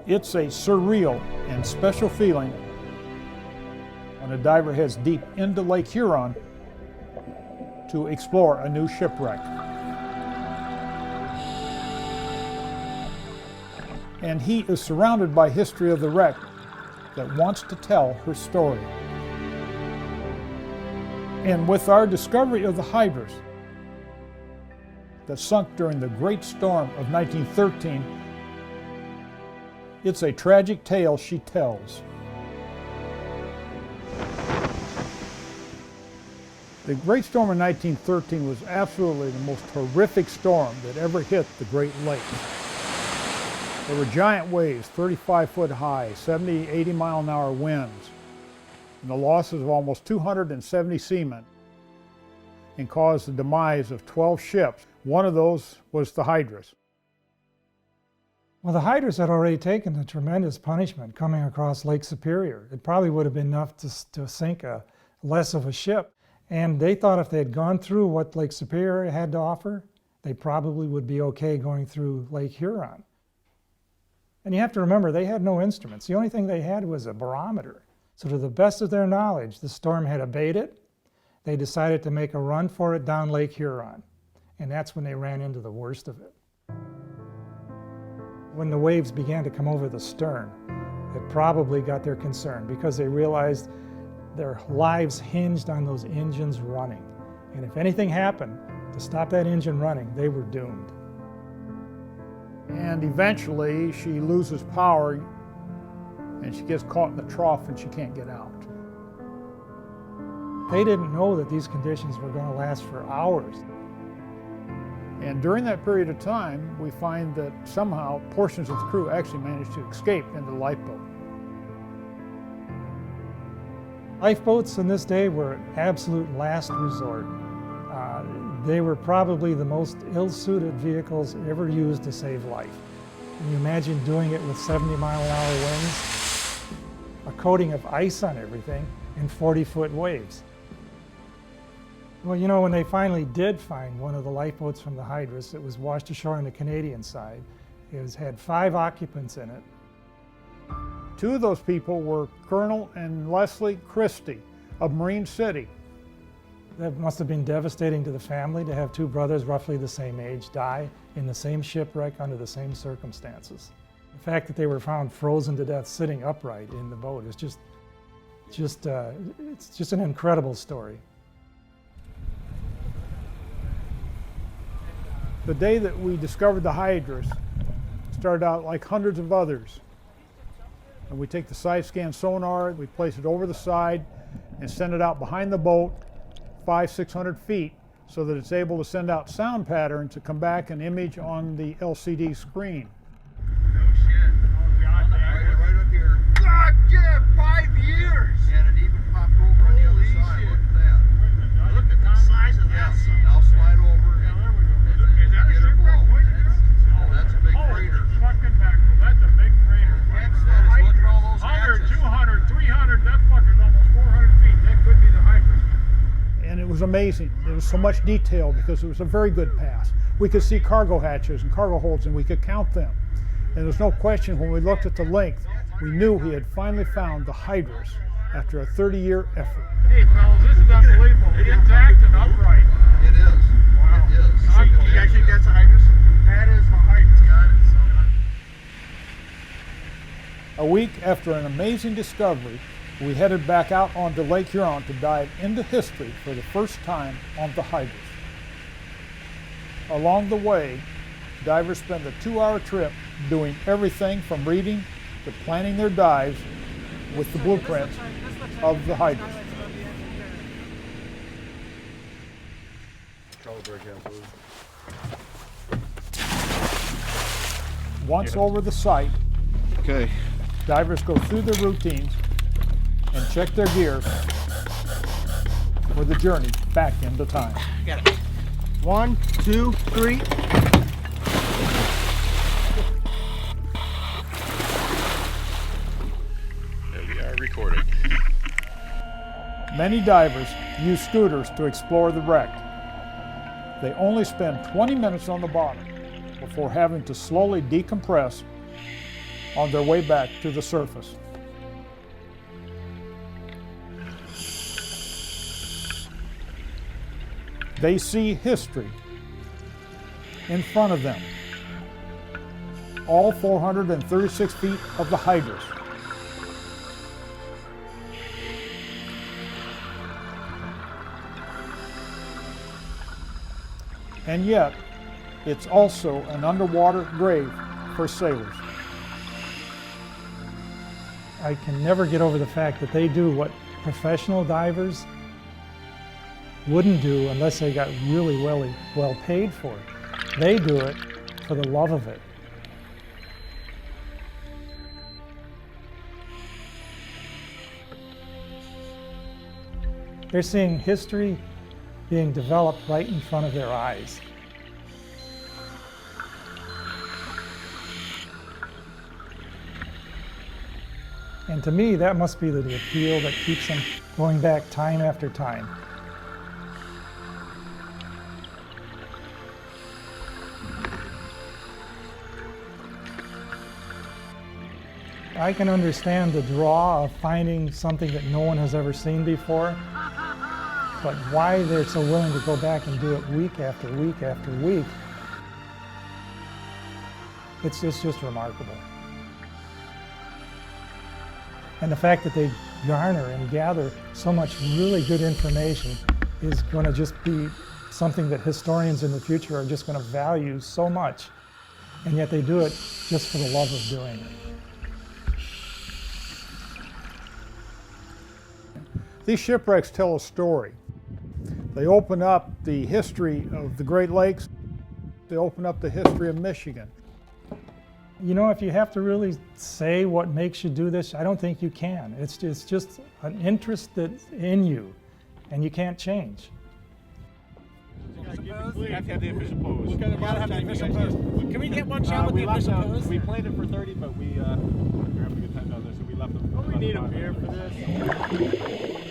It's a surreal and special feeling when a diver heads deep into Lake Huron to explore a new shipwreck. And he is surrounded by history of the wreck that wants to tell her story. And with our discovery of the Hydrus that sunk during the Great Storm of 1913, it's a tragic tale she tells. The Great Storm of 1913 was absolutely the most horrific storm that ever hit the Great Lakes. There were giant waves, 35 foot high, 70, 80 mile an hour winds, and the losses of almost 270 seamen, and caused the demise of 12 ships. One of those was the Hydrus. Well, the Hydrus had already taken a tremendous punishment coming across Lake Superior. It probably would have been enough to sink less of a ship. And they thought if they had gone through what Lake Superior had to offer, they probably would be okay going through Lake Huron. And you have to remember, they had no instruments. The only thing they had was a barometer. So to the best of their knowledge, the storm had abated. They decided to make a run for it down Lake Huron. And that's when they ran into the worst of it. When the waves began to come over the stern, it probably got their concern because they realized their lives hinged on those engines running. And if anything happened to stop that engine running, they were doomed. And eventually she loses power and she gets caught in the trough and she can't get out. They didn't know that these conditions were going to last for hours. And during that period of time, we find that somehow portions of the crew actually managed to escape in the lifeboat. Lifeboats in this day were an absolute last resort. They were probably the most ill-suited vehicles ever used to save life. Can you imagine doing it with 70-mile-an-hour winds, a coating of ice on everything, and 40-foot waves? Well, you know, when they finally did find one of the lifeboats from the Hydrus, it was washed ashore on the Canadian side. It had 5 occupants in it. 2 of those people were Colonel and Leslie Christie of Marine City. That must have been devastating to the family to have 2 brothers roughly the same age die in the same shipwreck under the same circumstances. The fact that they were found frozen to death sitting upright in the boat is it's just an incredible story. The day that we discovered the Hydrus started out like hundreds of others. And we take the side scan sonar, we place it over the side and send it out behind the boat 500-600 feet so that it's able to send out sound patterns to come back and image on the LCD screen. No shit. Oh, God, right up here. God, yeah, 5 years! And it even popped over on the other side. Look at that. Look at the size of that. Now slide over. Yeah, there we go. Is that a shipwreck? Oh, that's a big freighter. Fucking mackerel, that's a big freighter. Look at all those 100, hatches. 200, 300, that fucker's almost 400 feet. That could be the Hydrus. And it was amazing. There was so much detail because it was a very good pass. We could see cargo hatches and cargo holds and we could count them. And there's no question when we looked at the length, we knew he had finally found the Hydrus after a 30-year effort. Hey, fellas, this is unbelievable. Intact and upright. It is. Wow. It is. You guys think that's a Hydrus? That is the Hydrus. Got it. A week after an amazing discovery, we headed back out onto Lake Huron to dive into history for the first time on the Hydrus. Along the way, divers spend a 2-hour trip doing everything from reading to planning their dives with the blueprints of the Hydrus. Once over the site, Okay. divers go through their routines and check their gear for the journey back into time. Got it. 1, 2, 3. There we are recording. Many divers use scooters to explore the wreck. They only spend 20 minutes on the bottom before having to slowly decompress on their way back to the surface. They see history in front of them. All 436 feet of the Hydrus. And yet, it's also an underwater grave for sailors. I can never get over the fact that they do what professional divers wouldn't do unless they got really well paid for it. They do it for the love of it. They're seeing history being developed right in front of their eyes. And to me, that must be the appeal that keeps them going back time after time. I can understand the draw of finding something that no one has ever seen before, but why they're so willing to go back and do it week after week after week, it's just remarkable. And the fact that they garner and gather so much really good information is going to just be something that historians in the future are just going to value so much, and yet they do it just for the love of doing it. These shipwrecks tell a story. They open up the history of the Great Lakes. They open up the history of Michigan. You know, if you have to really say what makes you do this, I don't think you can. It's just an interest that's in you, and you can't change. We have to have the official pose. We gotta have the official pose. Can we get one shot with the official pose? We planned it for 30, but we were having a good time down there, so we left them. Don't we need a beer for this?